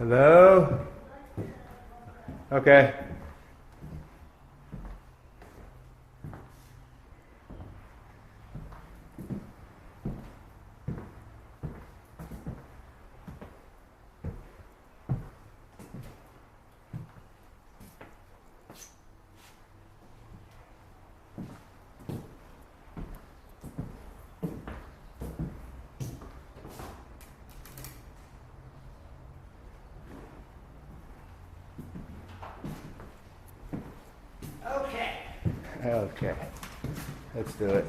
Hello? Okay. Okay, let's do it.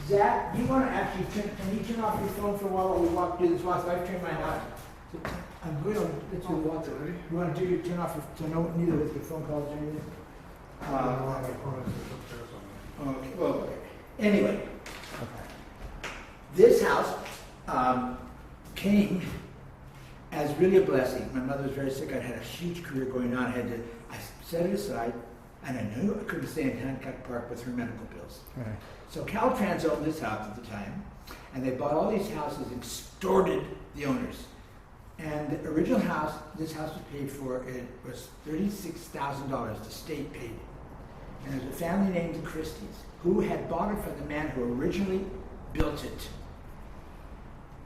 Zach, do you want to actually can you turn off your phone for a while while we walk through this walk? I've turned mine off. So I'm going to let you walk already. You want to turn off your, so no, neither with your phone calls or anything? Okay, well, okay. Anyway, this house came as really a blessing. My mother was very sick. I had a huge career going on. I set it aside. And I knew I couldn't stay in Hancock Park with her medical bills. Right. So Caltrans owned this house at the time, and they bought all these houses and extorted the owners. And the original house, this house was paid for, it was $36,000, the state paid it. And there's a family named the Christies, who had bought it from the man who originally built it.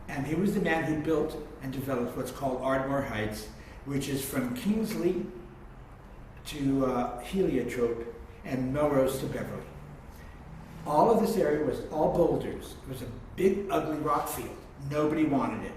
And he was the man who built and developed what's called Ardmore Heights, which is from Kingsley to Heliotrope and Melrose to Beverly. All of this area was all boulders. It was a big, ugly rock field. Nobody wanted it.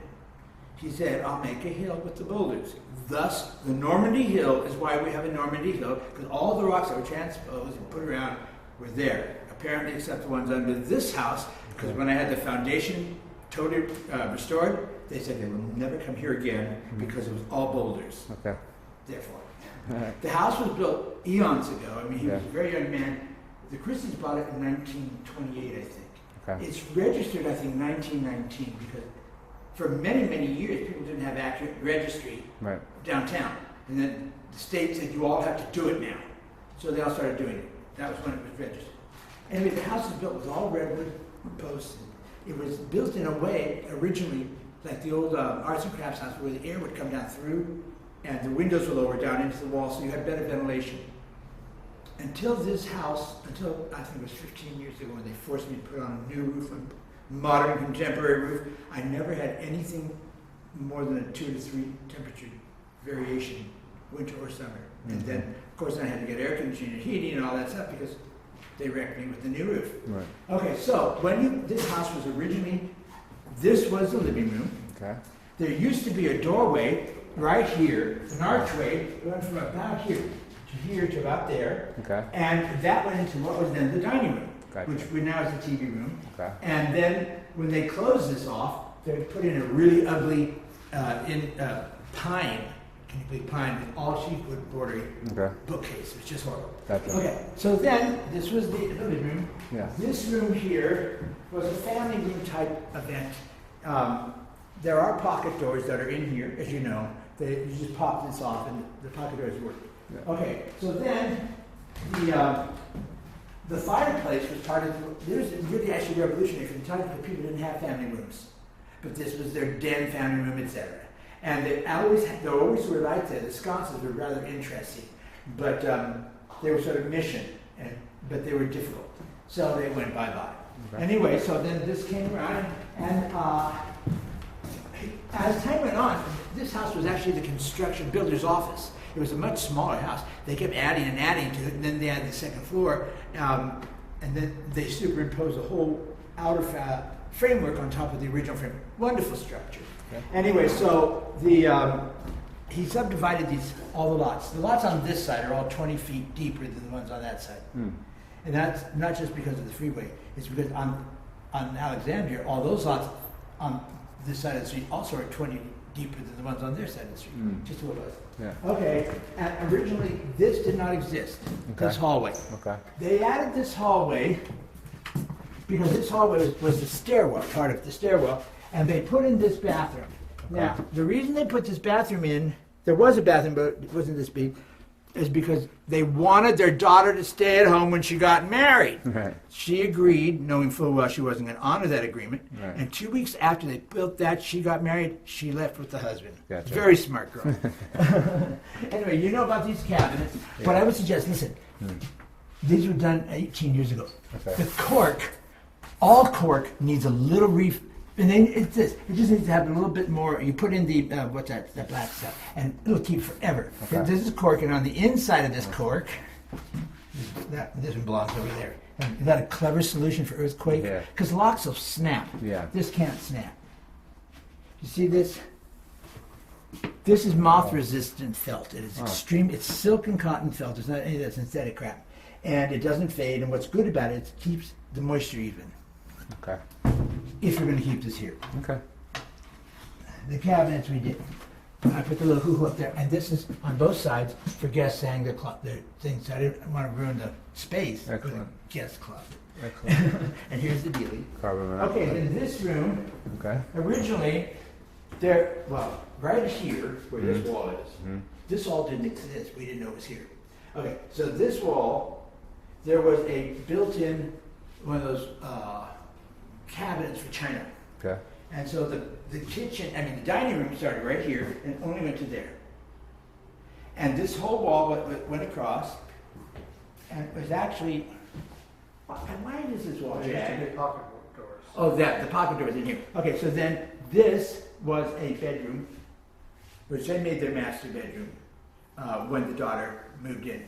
He said, I'll make a hill with the boulders. Thus, the Normandy Hill is why we have a Normandy Hill, because all the rocks that were transposed and put around were there, apparently except the ones under this house, because when I had the foundation totally restored, they said they will never come here again because it was all boulders. Okay. Therefore. Right. The house was built eons ago. I mean, he was a very young man. The Christies bought it in 1928, I think. Okay. It's registered, I think, 1919, because for many, many years, people didn't have accurate registry downtown. And then the state said, you all have to do it now. So they all started doing it. That was when it was registered. Anyway, the house was built with all redwood posts. It was built in a way, originally, like the old arts and crafts house, where the air would come down through and the windows were lower down into the wall, so you had better ventilation. Until this house, until I think it was 15 years ago when they forced me to put on a new roof, a modern contemporary roof, I never had anything more than a 2 to 3 temperature variation, winter or summer. Mm-hmm. And then, of course, I had to get air conditioning and heating and all that stuff because they wrecked me with the new roof. Right. Okay, so this house was originally, this was the living room. Okay. There used to be a doorway right here, an archway going from about here to about there. Okay. And that went into what was then the dining room, which now is the TV room. Okay. And then when they closed this off, they put in a really ugly pine, can you believe pine, with all sheepwood bordering bookcase. It was just horrible. Okay, so then this was the living room. Yeah. This room here was a family room type event. There are pocket doors that are in here, as you know. You just pop this off and the pocket doors work. Yeah. Okay, so then the fireplace was part of, it was really actually revolutionary from the time that people didn't have family rooms. But this was their den, family room, etc. And they always were like that. The sconces were rather interesting, but they were sort of mission, but they were difficult. So they went bye-bye. Okay. Anyway, so then this came around, and as time went on, this house was actually the construction builder's office. It was a much smaller house. They kept adding and adding to it, and then they had the second floor, and then they superimposed a whole outer framework on top of the original frame. Wonderful structure. Okay. Anyway, so he subdivided all the lots. The lots on this side are all 20 feet deeper than the ones on that side. Mm. And that's not just because of the freeway. It's because on Alexandria, all those lots on this side of the street also are 20 deeper than the ones on their side of the street. Just what it was. Yeah. Okay, and originally this did not exist, this hallway. Okay. They added this hallway because this hallway was the stairwell, part of the stairwell, and they put in this bathroom. Okay. Now, the reason they put this bathroom in, there was a bathroom, but it wasn't this big. is because they wanted their daughter to stay at home when she got married. Right. She agreed, knowing full well she wasn't going to honor that agreement. Right. And 2 weeks after they built that, she got married, she left with the husband. Gotcha. Very smart girl. Anyway, you know about these cabinets. Yeah. What I would suggest, listen, these were done 18 years ago. Okay. The cork, all cork needs a little and then it's this. It just needs to have a little bit more. You put in the what's that black stuff, and it'll keep forever. Okay. This is cork, and on the inside of this cork, this one belongs over there. And is that a clever solution for earthquake? Yeah. Because locks will snap. Yeah. This can't snap. You see this? This is moth-resistant felt. It is extreme. It's silk and cotton felt. It's not any of that synthetic crap, and it doesn't fade. And what's good about it, it keeps the moisture even. Okay. If you're going to keep this here. Okay. The cabinets we did. I put the little hoo-hoo up there, and this is on both sides for guests saying the things. I didn't want to ruin the space with a Excellent. guest club. Excellent. And here's the dealie. Carbon monoxide. Okay, in this room, Okay. originally, right here, where this wall is, this wall didn't exist. We didn't know it was here. Okay, so this wall, there was a built-in, one of those cabinets for china. Okay. And so the kitchen, the dining room started right here and only went to there. And this whole wall went across, and it was actually, why does this wall? Pocket doors. Oh, the pocket door was in here. Okay, so then this was a bedroom, which they made their master bedroom when the daughter moved in.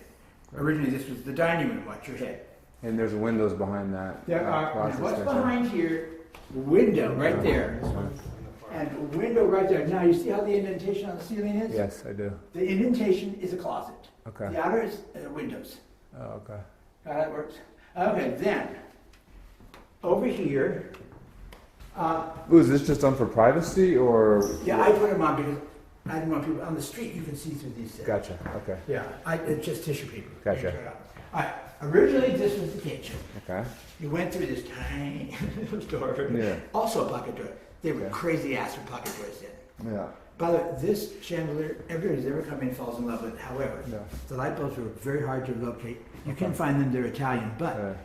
Originally, this was the dining room. Watch your head. And there's windows behind that. There are. process What's there. behind here? Window right there, This one. and window right there. Now you see how the indentation on the ceiling is? Yes, I do. The indentation is a closet. Okay. The outer is windows. Oh, okay. How that works? Okay, then over here. Ooh, is this just done for privacy or? Yeah, I put them on because I didn't want people on the street. You can see through these things. Gotcha. Okay. Yeah, it's just tissue paper. Gotcha. All right. Originally, this was the kitchen. Okay. You went through this tiny little door. Yeah. Also a pocket door. They were Okay. crazy ass for pocket doors then. Yeah. By the way, this chandelier, everybody's ever come in falls in love with it. However, Yeah. the light bulbs were very hard to locate. You can find them, they're Italian, but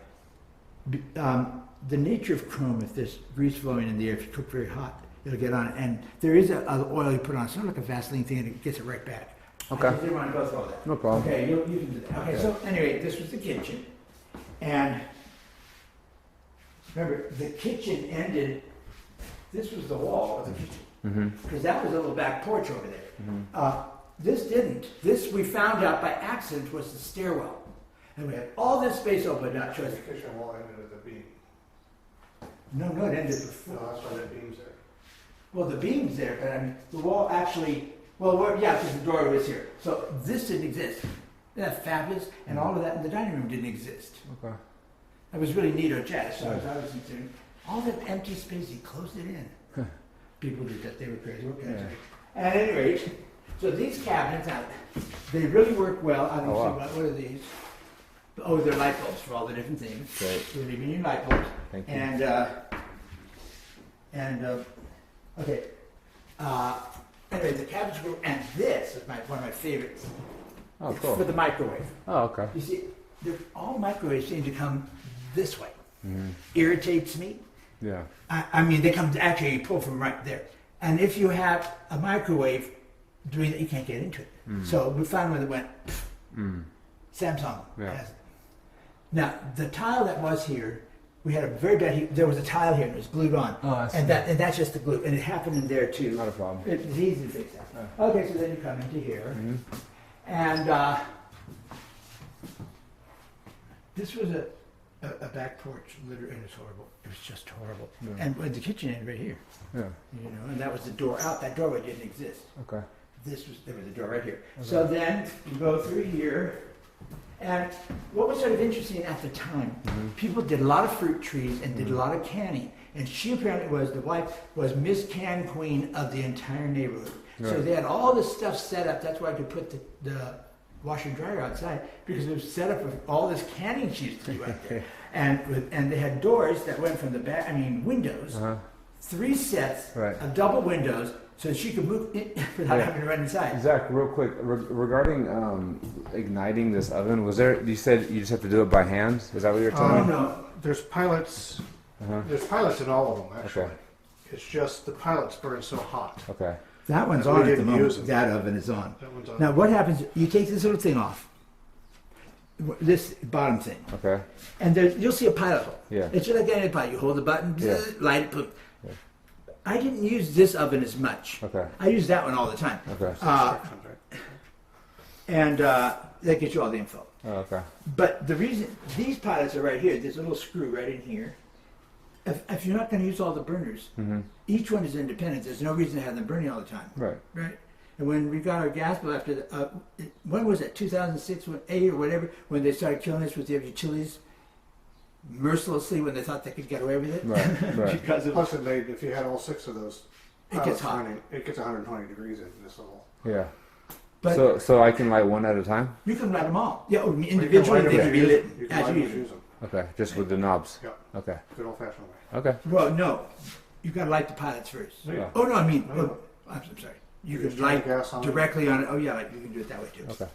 the nature of chrome, if there's grease flowing in the air, if you cook very hot, it'll get on it. And there is an oil you put on, it's not like a Vaseline thing, and it gets it right back. Okay. I just didn't want to go through all that. No problem. Okay, you can do that. Okay, so anyway, this was the kitchen. And remember, the kitchen ended, this was the wall of the kitchen. Mm-hmm. Because that was a little back porch over there. This didn't. This, we found out by accident, was the stairwell. And we had all this space open up to us. The kitchen wall ended at the beam. No, it ended before. No, that's why that beam's there. Well, the beam's there, but the wall actually, because the door was here. So this didn't exist. Isn't that fabulous? And all of that in the dining room didn't exist. Okay. It was really neat or jazz, so I was considering all that empty space, he closed it in. People did that, they were crazy. What can I say? At any rate, so these cabinets, they really work well. I don't Oh, wow. see, what are these? Oh, they're light bulbs for all the different things. Great. You're leaving your light bulbs. Thank you. Okay. Anyway, the cabinets were, and this is one of my favorites. Oh, It's cool. for the microwave. Oh, okay. You see, all microwaves seem to come this way. Mm-hmm. Irritates me. Yeah. They come actually, you pull from right there. And if you have a microwave doing that, you can't get into it. So we found one that went, Samsung Yeah. has it. Now, the tile that was here, we had a very bad heat. There was a tile here and it was glued on. Oh, I see. and that's just the glue. And it happened in there too. Not a problem. It's easy to fix that. Yeah. Okay, so then you come into here. Mm-hmm. And this was a back porch, literally, and it was horrible. It was just horrible. Yeah. And the kitchen ended right here, Yeah. and that was the door out. That doorway didn't exist. Okay. There was a door right here. So then you go through here, and what was sort of interesting at the time, people did a lot of fruit trees and did a lot of canning. And she apparently the wife was Miss Can Queen of the entire neighborhood. So Right. they had all this stuff set up. That's why I could put the washer and dryer outside, because it was set up with all this canning she used to do out there. And they had doors that went from the back, windows, 3 sets Right. of double windows so that she could move in without Yeah. having to run inside. Zach, real quick, regarding igniting this oven, was there? You said you just have to do it by hand. Is that what you're Oh telling me? no, There's pilots, Uh-huh. there's pilots in all of them, actually. Okay. It's just the pilots burn so hot. Okay. that one's We on at the didn't use moment. it. That oven is on. That one's on. Now what happens? You take this little thing off, this bottom thing, Okay. and you'll see a pilot hole. Yeah. It's just like any pilot. You hold the button, Yeah. light it, boom. Yeah. I didn't use this oven as much. Okay. I use that one all the time. Okay. Instructions, right? And that gets you all the info. Oh, okay. But the reason, these pilots are right here, there's a little screw right in here. If you're not going to use all the burners, Mm-hmm. each one is independent. There's no reason to have them burning all the time, Right. right? And when we got our gas bill after, when was it, 2006, 8 or whatever, when they started killing us with their utilities, mercilessly when they thought they could get away with it? Right, right. Because of, Plus, if you had all 6 of those, It gets pilots hot. running, it gets 120 degrees in this little. Yeah. but So I can light one at a time. you can light them all. Yeah, You individually can they light can them be as lit you can as light you them as use use them. Okay. Just with the knobs. Yeah, Okay. good old fashioned way. Okay. Well, no, you got to light the pilots first. Yeah. Oh no, I mean, No. I'm sorry. You Just can turn the light gas on. directly on it. Oh yeah, like you can do it that way too. Okay.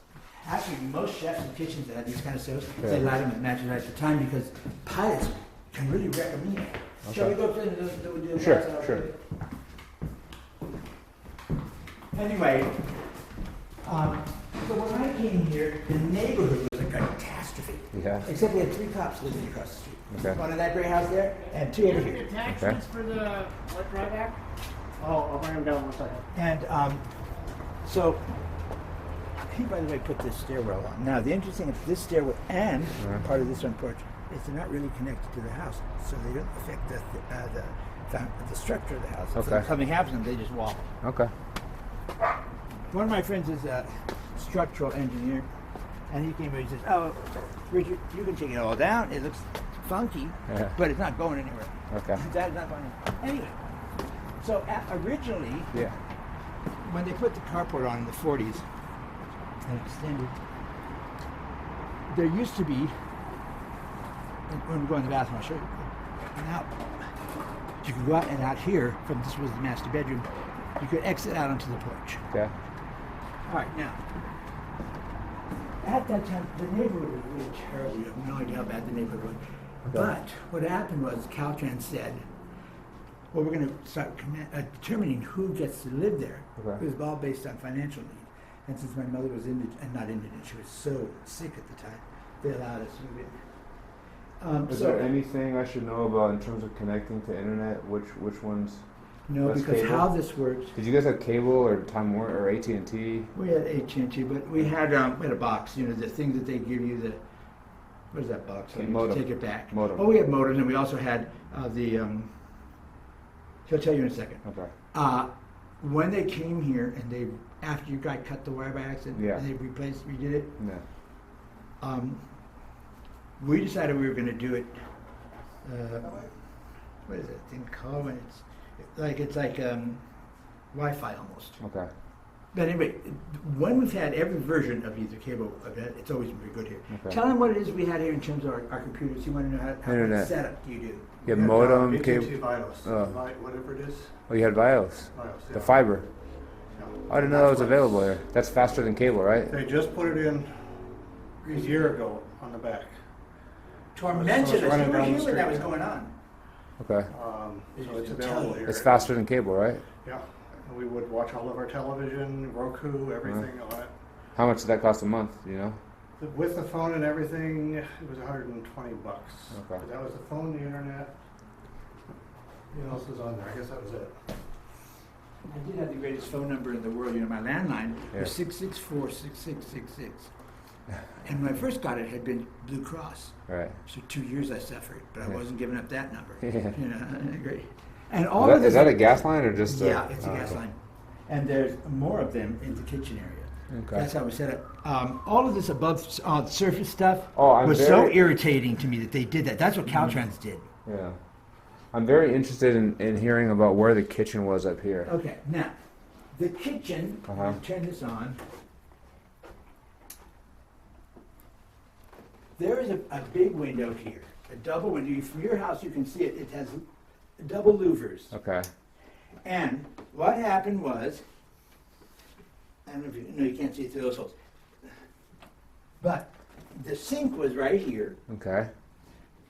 Actually, most chefs and kitchens that have these kind of stoves, Yeah. they light them at natural light at the time because pilots can really wreck a meal. Shall we go to the Sure, gas and I'll sure. show you? Anyway, so when I came here, the neighborhood was a catastrophe. Yeah. Except we had 3 cops living across the street. Okay. One in that gray house there, and 2 over The here. attachments for the what drive act? Oh, I'll bring them down one second. And so, he, by the way, put this stairwell on. Now, the interesting thing is this stairwell and Uh-huh. part of this front porch is they're not really connected to the house, so they don't affect the structure of the house. So Okay. if something happens, to them, they just wobble. Okay. One of my friends is a structural engineer, and he came and he says, "Oh, Richard, you can take it all down. It looks funky, Yeah. but it's not going anywhere." Okay. That is not going anywhere. Anyway, so originally, Yeah. when they put the carport on in the 40s and extended, there used to be, and when we go in the bathroom, I'll show you. Now, you could go out and out here, from this was the master bedroom, you could exit out onto the porch. Okay. All right, now, at that time, the neighborhood was really terrible. You have no idea how bad the neighborhood was. But what happened was Caltrans said, well, we're going to start determining who gets to live there. Okay. It was all based on financial need. And since my mother was not indigent, she was so sick at the time, they allowed us to move in. Is there anything I should know about in terms of connecting to internet? Which ones? No, less because cable? how this works, Did you guys have cable or Time Warner or AT&T? we had AT&T, but we had a box, you know, the thing that they give you, what is that box? Okay, You modem. Take it back. Modem. Oh, we had modems, and we also had he'll tell you in a second. Okay. When they came here and after you guy cut the wire by accident, Yeah. and they redid it, No. we decided we were going to do it. What is that thing called? When it's like Wi-Fi almost. Okay. But anyway, when we've had every version of either cable event, it's always been very good here. Okay. Tell them what it is we had here in terms of our computers. You want to know how much Internet. setup do you do? You have modem, AT&T cable. Vios, Oh. whatever it is. Oh, you had Vios. Vios, The yeah. fiber. Yeah. I didn't know that was available here. That's faster than cable, right? They just put it in a year ago on the back. Tormented So it's us. running You were down here the when that street. was going on. Okay. So it's available here. It's faster than cable, right? Yeah. And we would watch all of our television, Roku, everything on it. How much did that cost a month? Do you know? With the phone and everything, it was $120. Okay. But that was the phone, the internet. What else was on there? I guess that was it. I did have the greatest phone number in the world. You know, my landline Yeah. was 664-6666. And when I first got it, it had been Blue Cross. Right. So 2 years I suffered, but I Yeah. wasn't giving up that number. Yeah. You know, great. And all of Is this, that a gas line or just? yeah, it's a oh, gas okay. line. And there's more of them in the kitchen area. Okay. That's how we set up. All of this above surface stuff Oh, I'm was so very- irritating to me that they did that. That's what Caltrans did. Yeah. I'm very interested in hearing about where the kitchen was up here. Okay, now, the kitchen, Uh-huh. I'll turn this on. There is a big window here, a double window. From your house, you can see it. It has double louvers. Okay. And what happened was, I don't know if you know, you can't see through those holes, but the sink was right here. Okay.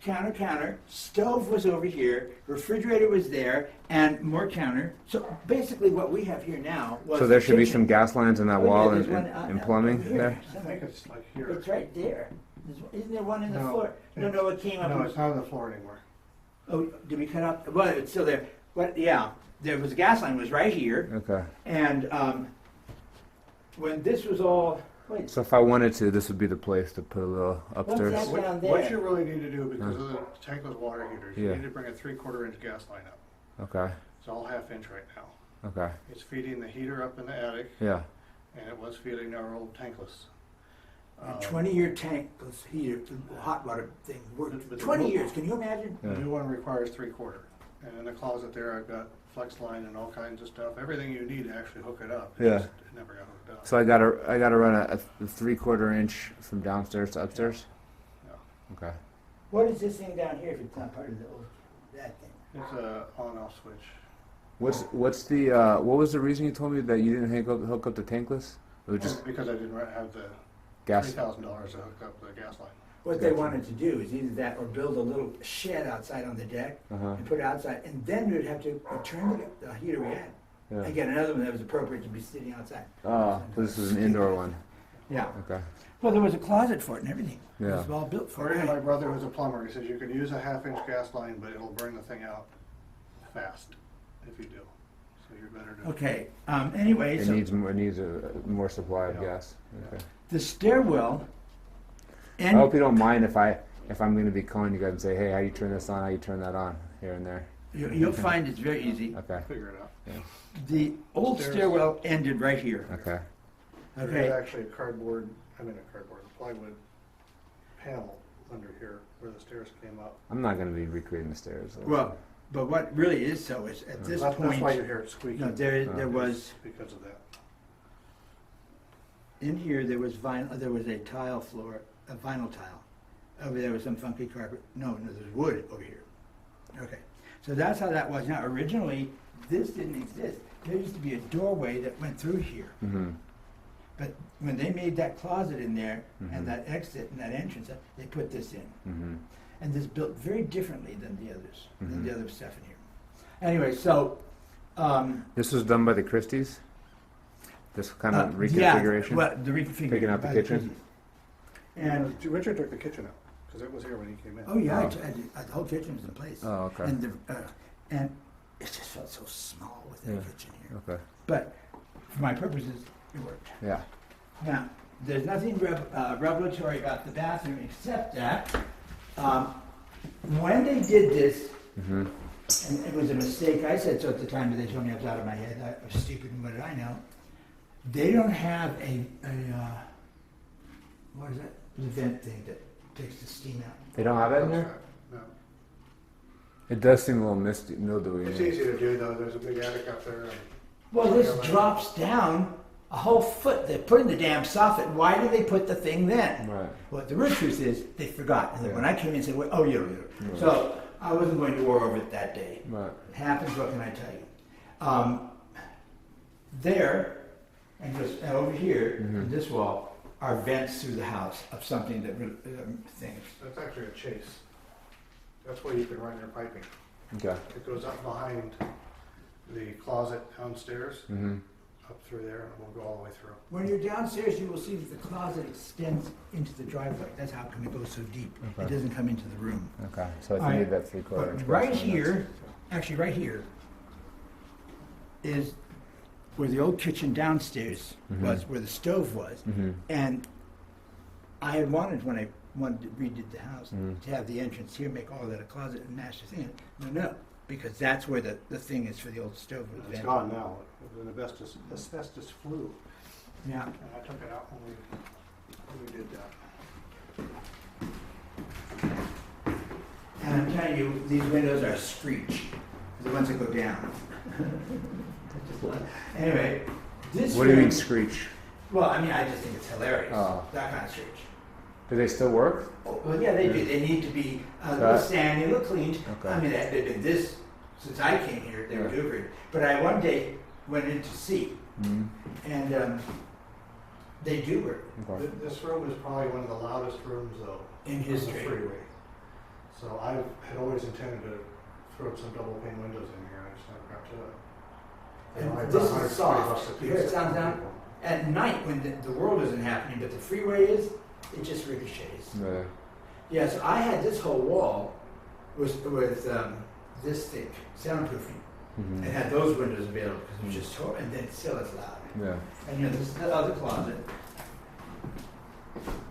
Counter, stove was over here, refrigerator was there, and more counter. So basically what we have here now was... So there should be kitchen. some gas lines in that Oh, yeah, wall there's and, one, and plumbing over here. there? I think it's like here. It's right there. Isn't there one in the No. floor? No, it came up. No, it's not on the floor anymore. Oh, did we cut out? Well, it's still there. What? Yeah, there was a gas line was right here, Okay. and when this was all... Wait, So if I wanted to, this would be the place to put a little upstairs. that? What, Down what there. you really need to do, because of the tankless water heaters, you Yeah. need to bring a 3/4 inch gas line up. Okay. It's all 1/2 inch right now. Okay. It's feeding the heater up in the attic, Yeah. and it was feeding our old tankless. a 20-year tankless heater, hot water thing. But the 20 new- years. Can you imagine? The Yeah. new one requires 3/4. And in the closet there, I've got flex line and all kinds of stuff. Everything you need to actually hook it up. It Yeah. just- It never got hooked up. So I gotta run a 3/4 inch from downstairs to upstairs. Yeah. Okay. What is this thing down here if it's not part of the old, that thing? It's a on-off switch. What's the what was the reason you told me that you didn't hook up the tankless? It was just Because I didn't have the gas. $3,000 to hook up the gas line. What they wanted to do is either that or build a little shed outside on the deck Uh-huh. and put it outside, and then we'd have to return the heater we had. Yeah. And get another one that was appropriate to be sitting outside. Oh, so this is an indoor one. Yeah. Okay. Well, there was a closet for it and everything. It Yeah. was all built for According to my it. brother, who's a plumber, he says you can use a 1/2 inch gas line, but it'll burn the thing out fast if you do. So you're better to. Okay, anyway, It so needs a more supply of Yeah. gas. Okay. the stairwell, I and hope you don't mind if I'm going to be calling you guys and say, hey, how you turn this on? How you turn that on? Here and there. you'll find it's very easy. Okay. Figure it out. The old Stairs. stairwell ended right here. Okay. There's Okay, actually a plywood panel under here where the stairs came up. I'm not going to be recreating the stairs. though. well, but what really is so is at this That's why you point, hear it squeaking. no, there was, Because of that. in here, there was vinyl, there was a tile floor, a vinyl tile. Over there was some funky carpet. No, there's wood over here. Okay, so that's how that was. Now, originally, this didn't exist. There used to be a doorway that went through here. Mm-hmm. But when they made that closet in there Mhm. and that exit and that entrance, they put this in. Mm-hmm. And this built very differently than the others, than the Mhm. other stuff in here. Anyway, so This was done by the Christies? This kind of reconfiguration? Yeah, well, the reconfiguration. Taking out the by kitchen? Christies. And Richard took the kitchen out because it was here when he came in. oh yeah, Oh. the whole kitchen was in place. Oh, okay. And it just felt so small within Yeah. the kitchen here. Okay. But for my purposes, it worked. Yeah. Now, there's nothing revelatory about the bathroom except that when they did this, Mm-hmm. and it was a mistake, I said so at the time, but they told me I was out of my head, I was stupid, and what did I know? They don't have a what is that? The vent thing that takes the steam out. They don't have it in there? No. It does seem a little mildewy. It's easy to do though. There's a big attic up there. Well, this drops down a whole foot. They're putting the damn soffit. Why did they put the thing then? Right. Well, the real truth is they forgot. And then Yeah. when I came in and said, well, oh, yeah. Right. So I wasn't going to war over it that day. Right. It happens, what can I tell you? There, and just over here, in this wall, are vents through the house of something that things. That's actually a chase. That's where you can run your piping. Okay. It goes up behind the closet downstairs, Mm-hmm. up through there, and we'll go all the way through. When you're downstairs, you will see that the closet extends into the driveway. That's how come it goes so deep. It Okay. doesn't come into the room. Okay. So if All you right. need that 3/4 inch. But right person, here, actually right here, is where the old kitchen downstairs was, where the stove was. Mm-hmm. And I had wanted, when I wanted to redid the house, Mhm. to have the entrance here, make all of that a closet and master thing. No, because that's where the thing is for the old stove. with the It's vent. gone now. It was an asbestos flue, Yeah. and I took it out when we did that. And I'm telling you, these windows are a screech, the ones that go down. Anyway, this What do you mean room- screech? Well, I mean, I just think it's hilarious, Oh. that kind of screech. Do they still work? Oh, well, yeah, they do. They need to be a little That- sandy, a little cleaned. Okay. I mean, they've been this since I came here, they were doing it. But I one day went in to see, and they do work Okay. This room is probably one of the loudest rooms though. in on the history. freeway. So I had always intended to throw some double pane windows in here, I just never got to it. You know, I And brought this is 120 bucks soft. a You hear it piece. sound down? At night, when the world isn't happening, but the freeway is, it just ricochets. Yeah. Yeah, so I had this whole wall with this thick soundproofing. Mhm. It had those windows available because it was just horrible, and then still it's loud. Yeah. And this is the other closet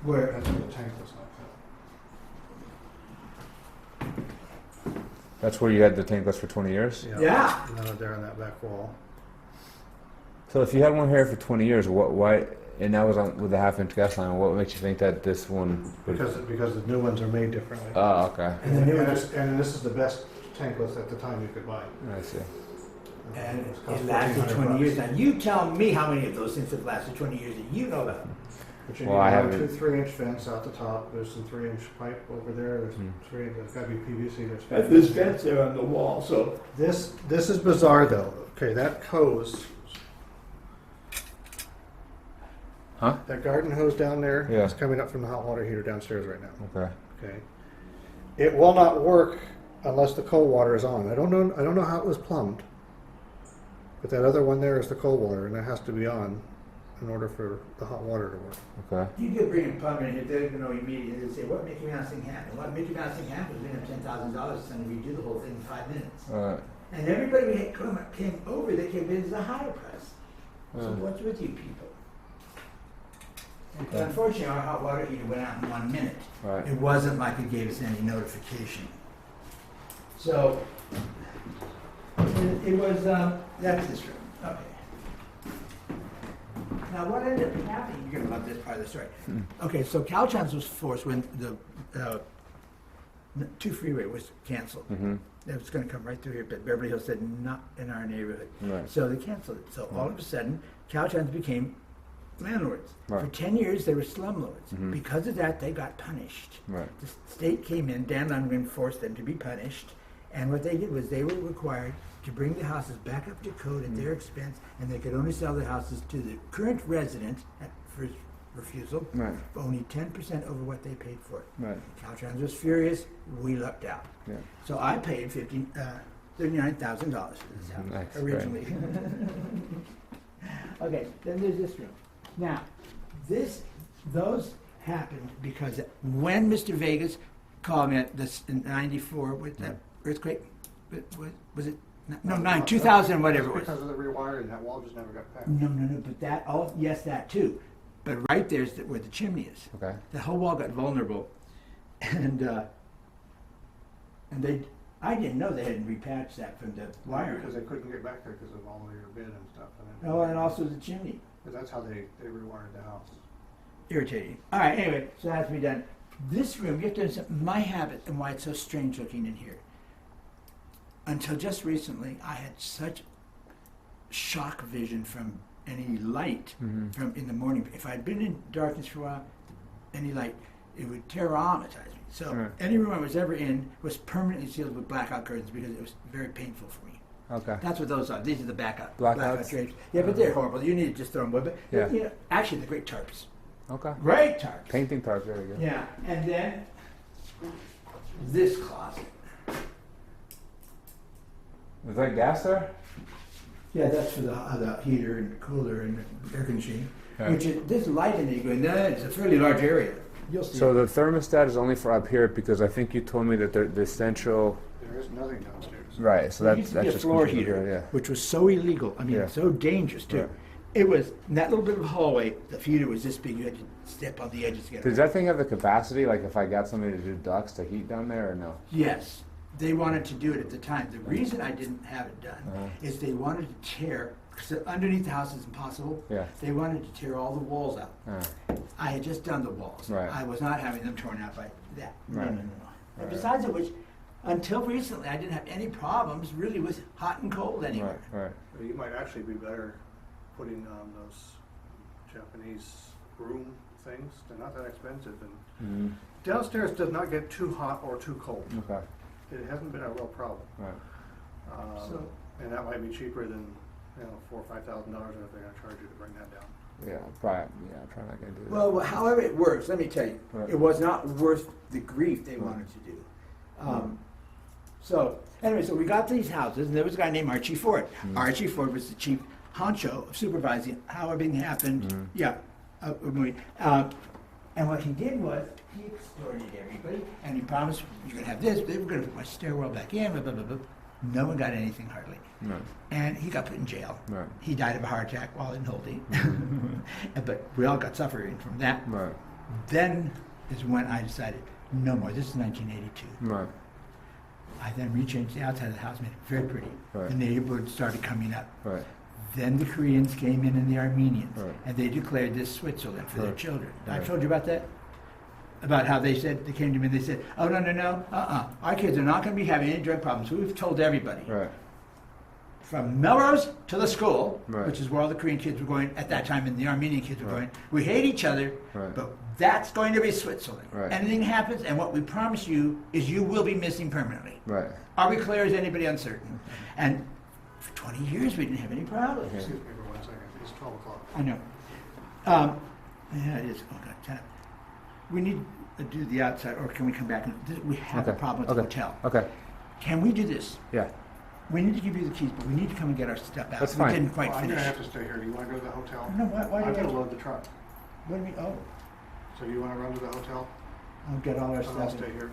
where That's where the tank was like That's where you had the tankless for 20 years? that. Yeah. And then there on that back wall. So if you had one here for 20 years, why, and that was on with the half-inch gas line, what makes you think that this one would... Because the new ones are made differently. Oh, okay. And the new and, ones- and this is the best tankless at the time you could buy. I see. And It's cost it lasted 1,400 20 years. bucks. Now you tell me how many of those things have lasted 20 years that you know about. But you Well, I need haven't- two 3-inch fence out the top. There's some 3-inch pipe over there. There's Hmm. three. There's got to be PVC. There's That's this fence there on the wall. So This is bizarre though. Okay, that hose, Huh? that garden hose down there Yeah. is coming up from the hot water heater downstairs right now. Okay. Okay, it will not work unless the cold water is on. I don't know how it was plumbed, but that other one there is the cold water, and it has to be on in order for the hot water to work. Okay. you could bring a plumber in here, they're going to know immediately. They'd say, what Mickey Mouse thing happened? What Mickey Mouse thing happened was we have $10,000 to redo the whole thing in 5 minutes. And everybody we had came over, they came in as a higher price. So what's with you people? And Okay. unfortunately, our hot water heater went out in 1 minute. Right. It wasn't like it gave us any notification. So it was, that's this room. Okay. Now what ended up happening, you're gonna love this part of the story. Okay, so Caltrans was forced when the 2 freeway was canceled. Mm-hmm. It was gonna come right through here, but Beverly Hills said, not in our neighborhood. Right. So they canceled it. So all of a sudden, Caltrans became landlords. Right. For 10 years, they were slumlords. Mhm. Because of that, they got punished. Right. The state came in, Dan Lundgren forced them to be punished. And what they did was they were required to bring the houses back up to code at their expense, and they could only sell the houses to the current resident at first refusal, Right. for only 10% over what they paid for it. Right. Caltrans was furious, we lucked out. Yeah. So I paid $39,000 for this house Nice, originally. Okay, then there's this room. Now, those happened because when Mr. Vegas called me at this in '94 with that earthquake, was it? No, 2000, whatever it was. Because of the rewiring, that wall just never got patched. No, but that, oh, yes, that too. But right there's where the chimney is. Okay. The whole wall got vulnerable, and I didn't know they hadn't repatched that from the wiring. Because they couldn't get back there because of all of your bid and stuff. And Oh, and also the chimney. Because that's how they rewired the house. Irritating. All right, anyway, so that has to be done. This room, you have to understand my habit and why it's so strange looking in here. Until just recently, I had such shock vision from any light Mhm. from in the morning. If I'd been in darkness for a while, any light, it would traumatize me. So Right. any room I was ever in was permanently sealed with blackout curtains because it was very painful for me. Okay. That's what those are. These are the blackout Blackouts? drapes. Yeah, but they're horrible. You need to just throw them away. But Yeah. you know, actually, they're great tarps. Okay. Great tarps. Painting tarp, very good. Yeah, and then this closet. Is that gas there? Yeah, that's for the heater and cooler and air conditioning. Okay. Which is, this light in there, you go in there, it's a fairly large area. You'll see. So the thermostat is only for up here because I think you told me that the central. There is nothing downstairs. Right. So There that's used to be a just floor controlled heater, here, yeah. which was so illegal. I mean, Yeah. so dangerous too. Right. It was in that little bit of hallway. The heater was this big. You had to step on the edges to get Does it. that thing have the capacity, like if I got somebody to do ducts to heat down there, or no? Yes, they wanted to do it at the time. The reason I didn't have it done Uh-huh. is they wanted to tear. Because underneath the house is impossible. Yeah. They wanted to tear all the walls out. I had just done the walls. Right. I was not having them torn out by that. Right. No. And Right. besides of which, until recently, I didn't have any problems really with hot and cold anywhere. Right. Well, you might actually be better putting on those Japanese room things. They're not that expensive. And Mm-hmm. downstairs does not get too hot or too cold. Okay. It hasn't been a real problem. Right. So- And that might be cheaper than, $4,000 or $5,000 if they're gonna charge you to bring that down. Yeah, probably. Yeah, I'm probably not gonna do that. Well, however it works, let me tell you, Right. it was not worth the grief they wanted to do. So, anyway, so we got these houses, and there was a guy named Archie Ford. Archie Ford was the chief honcho of supervising how everything happened. Yeah. And what he did was, he exploited everybody, and he promised, you're gonna have this, they were gonna put my stairwell back in, blah, blah, blah, blah. No one got anything hardly. Right. And he got put in jail. Right. He died of a heart attack while in holding. But we all got suffering from that. Right. Then is when I decided, no more. This is 1982. Right. I then rechanged the outside of the house, made it very pretty. Right. The neighborhood started coming up. Right. Then the Koreans came in and the Armenians, Right. and they declared this Switzerland for their Right. children. Right. I told you about that? About how they said, they came to me and they said, oh, no, our kids are not going to be having any drug problems. We've told everybody. Right. From Melrose to the school, Right. which is where all the Korean kids were going at that time, and the Armenian kids were Right. going. We hate each other, Right. but that's going to be Switzerland. Right. Anything happens, and what we promise you is you will be missing permanently. Right. Are we clear? Is anybody uncertain? And for 20 years, we didn't have any problems. Okay. Excuse me for 1 second, it's 12 o'clock. I know. Yeah, it is. Oh, God, 10. We need to do the outside, or can we come back? We have a Okay. problem with the hotel. Okay. Can we do this? Yeah. We need to give you the keys, but we need to come and get our stuff out. That's we fine. didn't quite Well, I'm finish. gonna have to stay here. Do you wanna go to the hotel? No, why I'm do gonna you? load the truck. What do we? Oh, So you wanna run to the hotel? I'll get all our And I'll stuff. stay here.